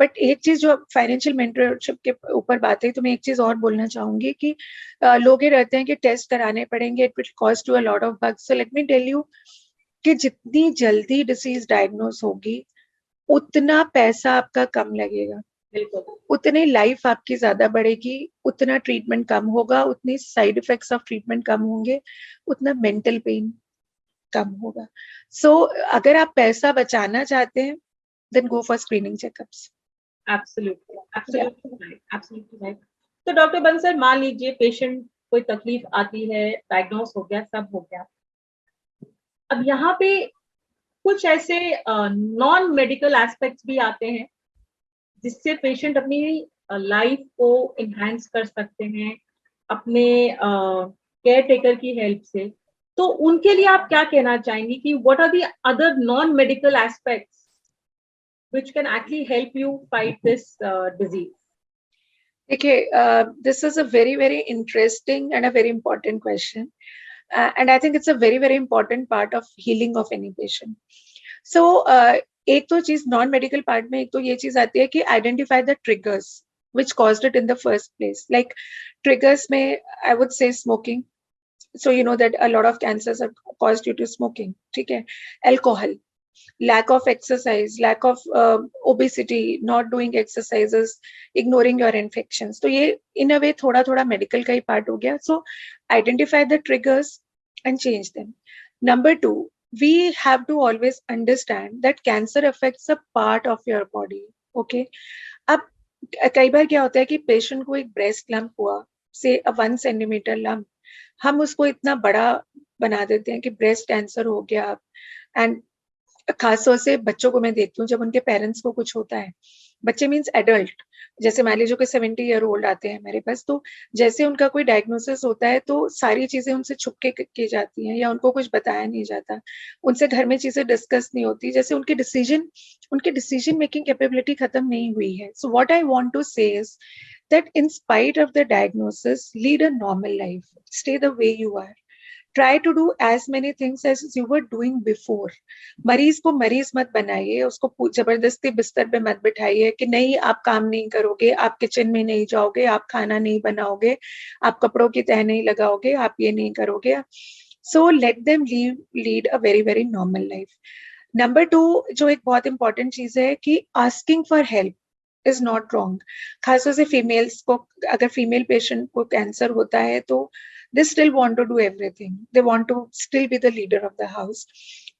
बट एक चीज जो फाइनेंशियल मेंटरशिप के ऊपर बात है, तो मैं एक चीज और बोलना चाहूंगी कि लोग ये रहते हैं कि टेस्ट कराने पड़ेंगे, it will cost you a lot of bucks. So let me tell you कि जितनी जल्दी डिसीज डायग्नोस होगी उतना पैसा आपका कम लगेगा, उतनी लाइफ आपकी ज्यादा बढ़ेगी, उतना ट्रीटमेंट कम होगा, उतनी साइड इफेक्ट्स ऑफ ट्रीटमेंट कम होंगे, उतना मेंटल पेन कम होगा. सो अगर आप पैसा बचाना चाहते हैं, then go for screening checkups. Absolutely right. तो डॉक्टर बंसल, मान लीजिए पेशेंट कोई तकलीफ आती है, डायग्नोस हो गया, सब हो गया, अब यहाँ पे कुछ ऐसे नॉन मेडिकल एस्पेक्ट्स भी आते हैं जिससे पेशेंट अपनी लाइफ को इनहैंस कर सकते हैं अपने केयर टेकर की हेल्प से. तो उनके लिए आप क्या कहना चाहेंगे कि what are the other non medical aspects which can actually help you fight this disease? Okay, this is a very, very interesting and a very important question. And I think it's a very, very important part of healing of any patient. So, एक तो चीज non medical part में एक तो ये चीज आती है कि identify the triggers which caused it in the first place. Like triggers में I would say smoking. So you know that a lot of cancers are caused due to smoking. ठीक है? Alcohol, lack of exercise, lack of obesity, not doing exercises, ignoring your infections. तो ये in a way थोड़ा थोड़ा medical का ही part हो गया. So identify the triggers and change them. Number 2, we have to always understand that cancer affects a part of your body. Okay? अब कई बार क्या होता है कि पेशेंट को एक ब्रेस्ट लंप हुआ, से 1 सेंटीमीटर लंप, हम उसको इतना बड़ा बना देते हैं कि ब्रेस्ट कैंसर हो गया. एंड खासतौर से बच्चों को मैं देखती हूँ जब उनके पेरेंट्स को कुछ होता है, बच्चे मीन्स एडल्ट, जैसे मान लीजिए कोई 70 ईयर ओल्ड आते हैं मेरे पास, तो जैसे उनका कोई डायग्नोसिस होता है तो सारी चीजें उनसे छुप के की जाती हैं या उनको कुछ बताया नहीं जाता, उनसे घर में चीजें डिस्कस नहीं होती, जैसे उनकी डिसीजन मेकिंग कैपेबिलिटी खत्म नहीं हुई है. So what I want to say is that in spite of the diagnosis, lead a normal life, stay the way you are, try to do as many things as you were doing before. मरीज को मरीज मत बनाइए, उसको जबरदस्ती बिस्तर पे मत बिठाइए कि नहीं आप काम नहीं करोगे, आप किचन में नहीं जाओगे, आप खाना नहीं बनाओगे, आप कपड़ों की तह नहीं लगाओगे, आप ये नहीं करोगे. So let them lead a very, very normal life. Number 2, जो एक बहुत important चीज है कि asking for help is not wrong. खासतौर से फीमेल्स को, अगर फीमेल पेशेंट को कैंसर होता है तो they still want to do everything. They want to still be the leader of the house.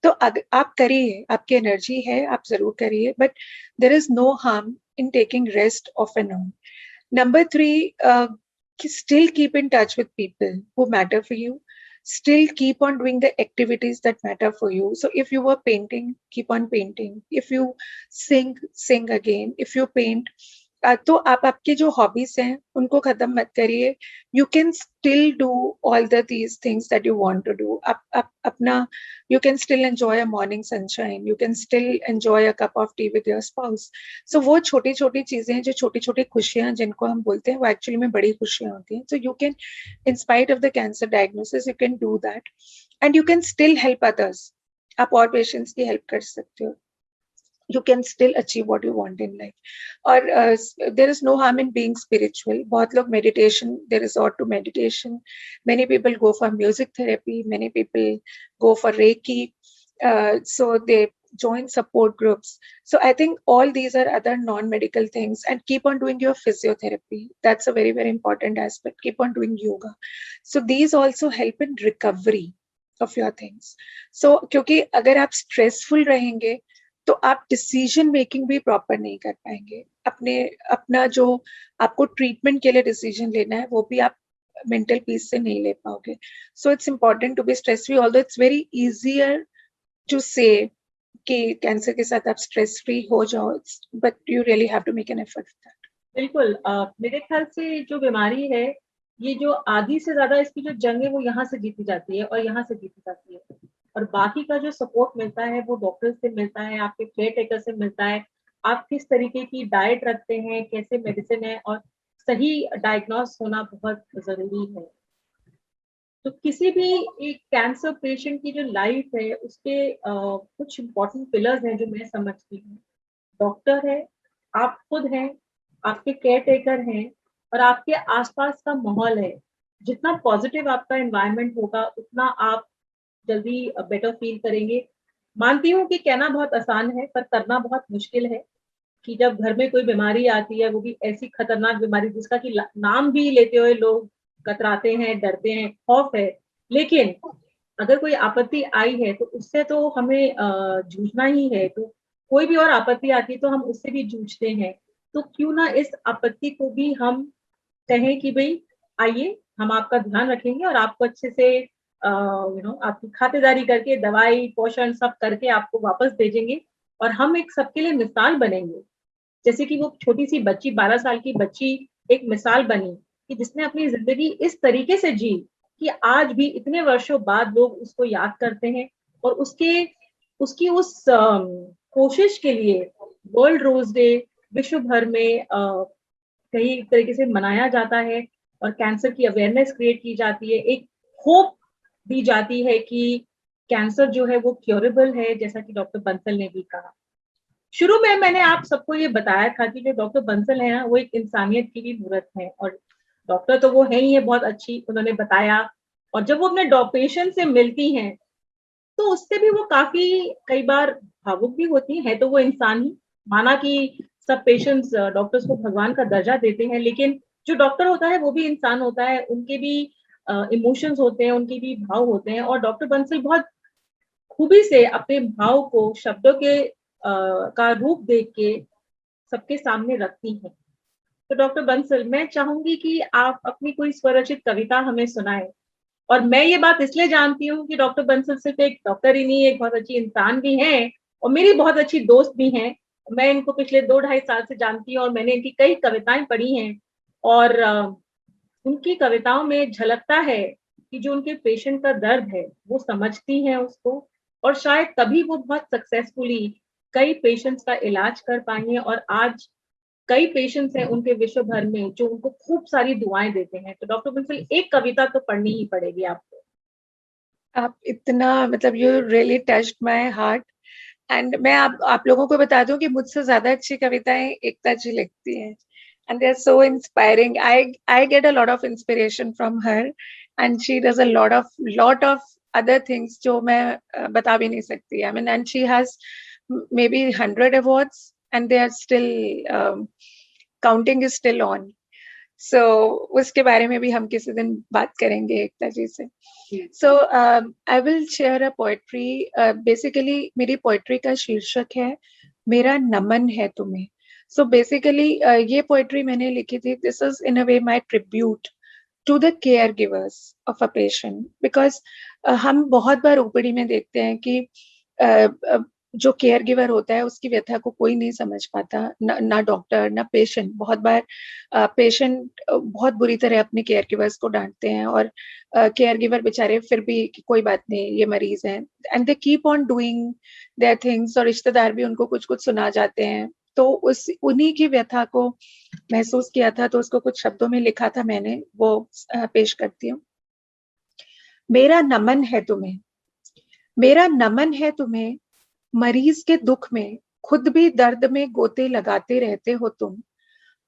तो आप करिए, आपकी एनर्जी है, आप जरूर करिए, but there is no harm in taking rest off and on. Number 3, still keep in touch with people who matter for you. Still keep on doing the activities that matter for you. So if you were painting, keep on painting. If you sing again. If you paint, तो आप आपकी जो hobbies हैं उनको खत्म मत करिए. You can still do all the these things that you want to do. आप अपना you can still enjoy a morning sunshine, you can still enjoy a cup of tea with your spouse. So वो छोटी छोटी चीजें हैं, जो छोटी छोटी खुशियां जिनको हम बोलते हैं, वो एक्चुअली में बड़ी खुशियां होती हैं. So you can, in spite of the cancer diagnosis, you can do that and you can still help others. आप और पेशेंट्स की हेल्प कर सकते हो. You can still achieve what you want in life. Or there is no harm in being spiritual. बहुत लोग meditation, they resort to meditation. Many people go for music therapy. Many people go for Reiki. So they join support groups. So I think all these are other non-medical things. And keep on doing your physiotherapy. That's a very, very important aspect. Keep on doing yoga. So these also help in recovery of your things. So क्योंकि अगर आप stressful रहेंगे, तो आप decision making भी proper नहीं कर पाएंगे. अपना जो आपको ट्रीटमेंट के लिए डिसीजन लेना है, वो भी आप मेंटल पीस से नहीं ले पाओगे. So it's important to be stress free, although it's very easier to say कि कैंसर के साथ आप स्ट्रेस फ्री हो जाओ, but you really have to make an effort for that. बिल्कुल. मेरे ख्याल से जो बीमारी है, ये जो आधी से ज्यादा इसकी जो जंग है वो यहाँ से जीती जाती है और यहाँ से जीती जाती है, और बाकी का जो सपोर्ट मिलता है वो डॉक्टर से मिलता है, आपके केयर टेकर से मिलता है. आप किस तरीके की डाइट रखते हैं, कैसे मेडिसिन है, और सही डायग्नोस होना बहुत जरूरी है. तो किसी भी एक कैंसर पेशेंट की जो लाइफ है, उसके कुछ इम्पोर्टेंट पिलर्स हैं जो मैं समझती हूँ. डॉक्टर है, आप खुद हैं, आपके केयर टेकर हैं, और आपके आसपास का माहौल है. जितना पॉजिटिव आपका एनवायरनमेंट होगा, उतना आप जल्दी बेटर फील करेंगे. मानती हूँ कि कहना बहुत आसान है, पर करना बहुत मुश्किल है. कि जब घर में कोई बीमारी आती है, वो भी ऐसी खतरनाक बीमारी जिसका कि नाम भी लेते हुए लोग कतराते हैं, डरते हैं, खौफ है. लेकिन अगर कोई आपत्ति आई है, तो उससे तो हमें जूझना ही है. तो कोई भी और आपत्ति आती है तो हम उससे भी जूझते हैं. तो क्यों ना इस आपत्ति को भी हम कहें कि भाई आइए, हम आपका ध्यान रखेंगे और आपको अच्छे से आपकी खातिरदारी करके, दवाई पोषण सब करके आपको वापस भेजेंगे, और हम एक सबके लिए मिसाल बनेंगे. जैसे कि वो छोटी सी बच्ची, 12 साल की बच्ची एक मिसाल बनी कि जिसने अपनी जिंदगी इस तरीके से जी कि आज भी इतने वर्षों बाद लोग उसको याद करते हैं, और उसकी उस कोशिश के लिए वर्ल्ड रोज डे विश्व भर में कई तरीके से मनाया जाता है, और कैंसर की अवेयरनेस क्रिएट की जाती है. एक होप दी जाती है कि कैंसर जो है वो क्योरेबल है, जैसा कि डॉक्टर बंसल ने भी कहा. शुरू में मैंने आप सबको ये बताया था कि जो डॉक्टर बंसल है ना, वो एक इंसानियत की भी मूरत है, और डॉक्टर तो वो है ही है बहुत अच्छी, उन्होंने बताया. और जब वो अपने पेशेंट से मिलती हैं, तो उससे भी वो काफी कई बार भावुक भी होती है तो वो इंसान ही. माना कि सब पेशेंट्स डॉक्टर्स को भगवान का दर्जा देते हैं, लेकिन जो डॉक्टर होता है वो भी इंसान होता है, उनके भी इमोशंस होते हैं, उनके भी भाव होते हैं. और डॉक्टर बंसल बहुत खूबी से अपने भाव को शब्दों के का रूप देख के सबके सामने रखती हैं. तो डॉक्टर बंसल, मैं चाहूंगी कि आप अपनी कोई स्वरचित कविता हमें सुनाएं. और मैं ये बात इसलिए जानती हूँ कि डॉक्टर बंसल सिर्फ एक डॉक्टर ही नहीं, एक बहुत अच्छी इंसान भी हैं, और मेरी बहुत अच्छी दोस्त भी हैं. मैं इनको पिछले 2-2.5 साल से जानती हूँ, और मैंने इनकी कई कविताएं पढ़ी हैं, और उनकी कविताओं में झलकता है कि जो उनके पेशेंट का दर्द है वो समझती हैं उसको, और शायद तभी वो बहुत सक्सेसफुली कई पेशेंट्स का इलाज कर पाई हैं. और आज कई पेशेंट्स हैं उनके विश्व भर में जो उनको खूब सारी दुआएं देते हैं. तो डॉक्टर बंसल, एक कविता तो पढ़नी ही पड़ेगी आपको. आप इतना, मतलब you really touched my heart. And मैं आप लोगों को बता दूं कि मुझसे ज्यादा अच्छी कविताएं एकता जी लिखती हैं, and they're so inspiring. I get a lot of inspiration from her, and she does a lot of other things जो मैं बता भी नहीं सकती. I mean, and she has maybe 100 awards, and they are still counting is still on. So उसके बारे में भी हम किसी दिन बात करेंगे एकता जी से. So I will share a poetry. Basically मेरी poetry का शीर्षक है मेरा नमन है तुम्हें. So basically ये poetry मैंने लिखी थी. This is in a way my tribute to the caregivers of a patient, because हम बहुत बार ओपीडी में देखते हैं कि जो केयर गिवर होता है उसकी व्यथा को कोई नहीं समझ पाता, ना डॉक्टर ना पेशेंट। बहुत बार पेशेंट बहुत बुरी तरह अपने केयर गिवर्स को डांटते हैं, और केयर गिवर बेचारे फिर भी कि कोई बात नहीं, ये मरीज हैं, and they keep on doing their things, और रिश्तेदार भी उनको कुछ कुछ सुना जाते हैं। तो उन्हीं की व्यथा को महसूस किया था, तो उसको कुछ शब्दों में लिखा था मैंने, वो पेश करती हूँ। मेरा नमन है तुम्हें, मेरा नमन है तुम्हें, मरीज के दुख में खुद भी दर्द में गोते लगाते रहते हो तुम।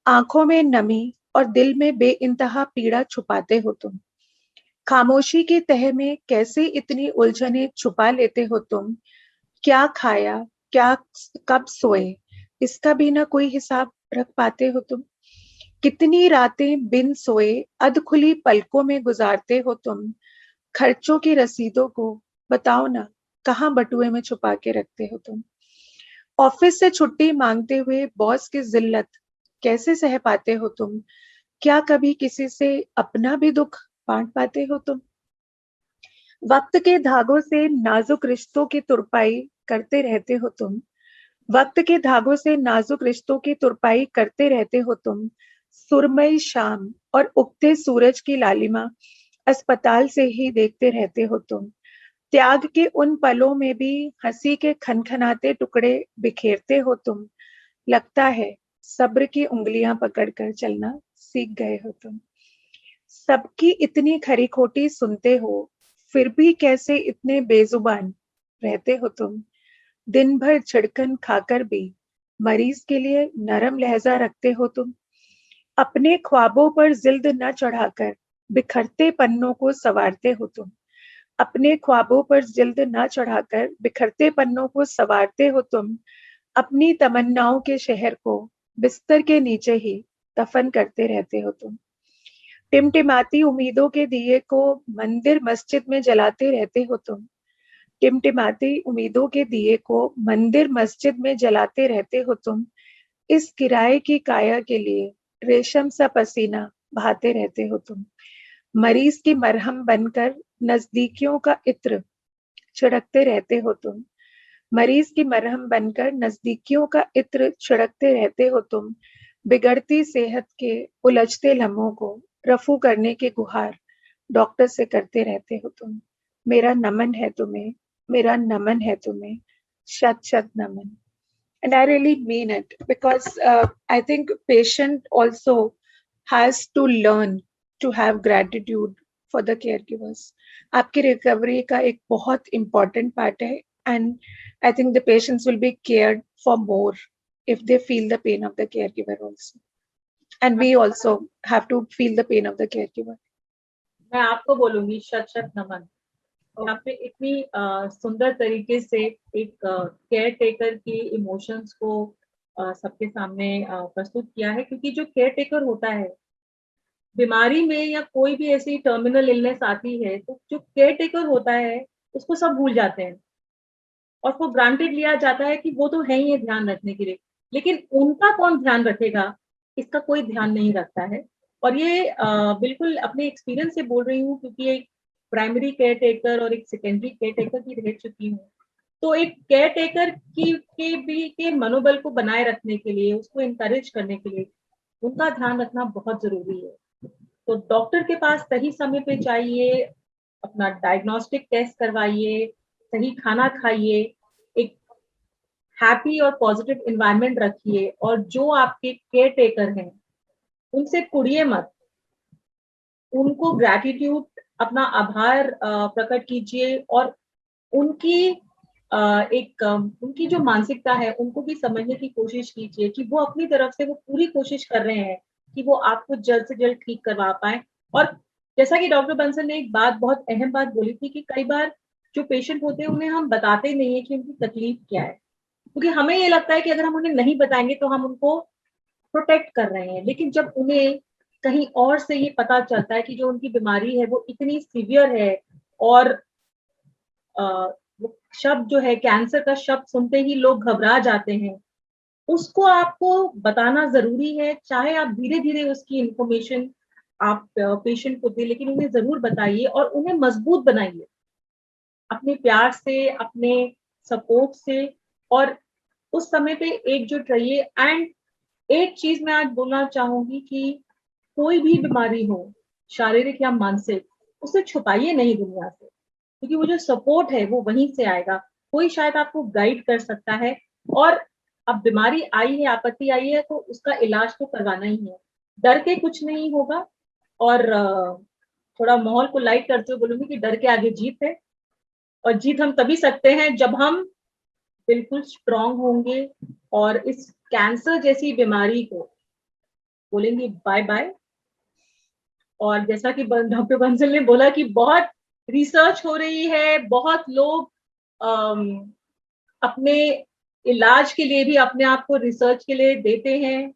आंखों में नमी और दिल में बेइंतहा पीड़ा छुपाते हो तुम। खामोशी की तह में कैसे इतनी उलझने छुपा लेते हो तुम। क्या खाया, क्या कब सोए, इसका भी ना कोई हिसाब रख पाते हो तुम। कितनी रातें बिन सोए अधखुली पलकों में गुजारते हो तुम। खर्चों की रसीदों को बताओ ना, कहाँ बटुए में छुपा के रखते हो तुम। ऑफिस से छुट्टी मांगते हुए बॉस की जिल्लत कैसे सह पाते हो तुम। क्या कभी किसी से अपना भी दुख बांट पाते हो तुम। वक्त के धागों से नाजुक रिश्तों की तुरपाई करते रहते हो तुम। वक्त के धागों से नाजुक रिश्तों की तुरपाई करते रहते हो तुम। सुरमई शाम और उगते सूरज की लालिमा अस्पताल से ही देखते रहते हो तुम। त्याग के उन पलों में भी हंसी के खनखनाते टुकड़े बिखेरते हो तुम। लगता है सब्र की उंगलियां पकड़कर चलना सीख गए हो तुम। सबकी इतनी खरी खोटी सुनते हो, फिर भी कैसे इतने बेजुबान रहते हो तुम। दिन भर छिड़कन खाकर भी मरीज के लिए नरम लहजा रखते हो तुम। अपने ख्वाबों पर जिल्द न चढ़ाकर बिखरते पन्नों को संवारते हो तुम। अपने ख्वाबों पर जिल्द न चढ़ाकर बिखरते पन्नों को संवारते हो तुम। अपनी तमन्नाओं के शहर को बिस्तर के नीचे ही दफन करते रहते हो तुम। टिमटिमाती उम्मीदों के दिए को मंदिर मस्जिद में जलाते रहते हो तुम। टिमटिमाती उम्मीदों के दिए को मंदिर मस्जिद में जलाते रहते हो तुम। इस किराए की काया के लिए रेशम सा पसीना बहाते रहते हो तुम। मरीज की मरहम बनकर नजदीकियों का इत्र छिड़कते रहते हो तुम। मरीज की मरहम बनकर नजदीकियों का इत्र छिड़कते रहते हो तुम। बिगड़ती सेहत के उलझते लम्हों को रफू करने की गुहार डॉक्टर से करते रहते हो तुम। मेरा नमन है तुम्हें, मेरा नमन है तुम्हें, शत शत नमन। And I really mean it, because I think patient also has to learn to have gratitude for the caregivers. आपकी रिकवरी का एक बहुत important part है, and I think the patients will be cared for more if they feel the pain of the caregiver also. And we also have to feel the pain of the caregiver. मैं आपको बोलूंगी शत शत नमन। आपने इतनी सुंदर तरीके से एक केयर टेकर की इमोशंस को सबके सामने प्रस्तुत किया है, क्योंकि जो केयर टेकर होता है बीमारी में या कोई भी ऐसी टर्मिनल इलनेस आती है, तो जो केयर टेकर होता है उसको सब भूल जाते हैं और वो ग्रांटेड लिया जाता है कि वो तो है ही है ध्यान रखने के लिए, लेकिन उनका कौन ध्यान रखेगा इसका कोई ध्यान नहीं रखता है। और ये बिल्कुल अपने एक्सपीरियंस से बोल रही हूँ, क्योंकि एक प्राइमरी केयर टेकर और एक सेकेंडरी केयर टेकर की रह चुकी हूँ। तो एक केयर टेकर के मनोबल को बनाए रखने के लिए, उसको इंकरेज करने के लिए उनका ध्यान रखना बहुत जरूरी है। तो डॉक्टर के पास सही समय पे जाइए, अपना डायग्नोस्टिक टेस्ट करवाइए, सही खाना खाइए, एक हैप्पी और पॉजिटिव एनवायरनमेंट रखिए, और जो आपके केयर टेकर हैं उनसे कुड़िए मत, उनको ग्रैटिट्यूड, अपना आभार प्रकट कीजिए, और उनकी उनकी जो मानसिकता है उनको भी समझने की कोशिश कीजिए कि वो अपनी तरफ से वो पूरी कोशिश कर रहे हैं कि वो आपको जल्द से जल्द ठीक करवा पाए। और जैसा कि डॉक्टर बंसल ने एक बात, बहुत अहम बात बोली थी कि कई बार जो पेशेंट होते हैं उन्हें हम बताते ही नहीं है कि उनकी तकलीफ क्या है, क्योंकि हमें ये लगता है कि अगर हम उन्हें नहीं बताएंगे तो हम उनको प्रोटेक्ट कर रहे हैं। लेकिन जब उन्हें कहीं और से ये पता चलता है कि जो उनकी बीमारी है वो इतनी सीवियर है, और वो शब्द जो है कैंसर का शब्द सुनते ही लोग घबरा जाते हैं, उसको आपको बताना जरूरी है। चाहे आप धीरे धीरे उसकी इंफॉर्मेशन आप पेशेंट को दें, लेकिन उन्हें जरूर बताइए और उन्हें मजबूत बनाइए अपने प्यार से, अपने सपोर्ट से। और उस समय पे एकजुट रहिए। एंड एक चीज मैं आज बोलना चाहूंगी कि कोई भी बीमारी हो, शारीरिक या मानसिक, उसे छुपाइए नहीं दुनिया से, क्योंकि वो जो सपोर्ट है वो वहीं से आएगा। कोई शायद आपको गाइड कर सकता है। और अब बीमारी आई है, आपत्ति आई है, तो उसका इलाज तो करवाना ही है। डर के कुछ नहीं होगा। और थोड़ा माहौल को लाइट करते हुए बोलूंगी कि डर के आगे जीत है। और जीत हम तभी सकते हैं जब हम बिल्कुल स्ट्रांग होंगे और इस कैंसर जैसी बीमारी को बोलेंगे बाय बाय। और जैसा कि डॉक्टर बंसल ने बोला कि बहुत रिसर्च हो रही है, बहुत लोग अपने इलाज के लिए भी अपने आप को रिसर्च के लिए देते हैं।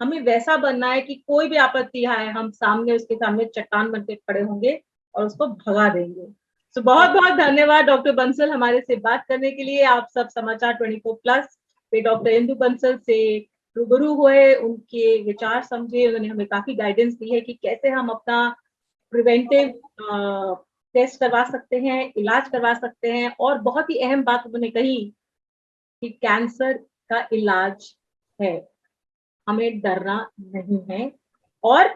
हमें वैसा बनना है कि कोई भी आपत्ति आए, हम सामने उसके सामने चट्टान बन के खड़े होंगे और उसको भगा देंगे। तो बहुत बहुत धन्यवाद डॉक्टर बंसल हमारे से बात करने के लिए। आप सब समाचार 24+ पे डॉक्टर इंदु बंसल से रूबरू हुए, उनके विचार समझे, उन्होंने हमें काफी गाइडेंस दी है कि कैसे हम अपना प्रिवेंटिव टेस्ट करवा सकते हैं, इलाज करवा सकते हैं। और बहुत ही अहम बात उन्होंने कही कि कैंसर का इलाज है, हमें डरना नहीं है। और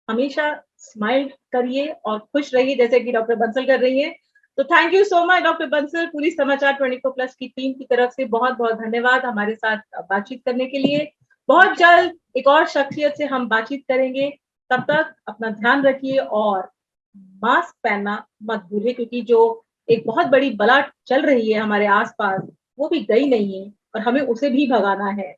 हमेशा स्माइल करिए और खुश रहिए जैसे कि डॉक्टर बंसल कर रही है। तो thank you so much doctor Bansal, पूरी समाचार 24+ की टीम की तरफ से बहुत बहुत धन्यवाद हमारे साथ बातचीत करने के लिए। बहुत जल्द एक और शख्सियत से हम बातचीत करेंगे। तब तक अपना ध्यान रखिए और मास्क पहनना मत भूलिए, क्योंकि जो एक बहुत बड़ी बला चल रही है हमारे आसपास, वो भी गई नहीं है और हमें उसे भी भगाना है।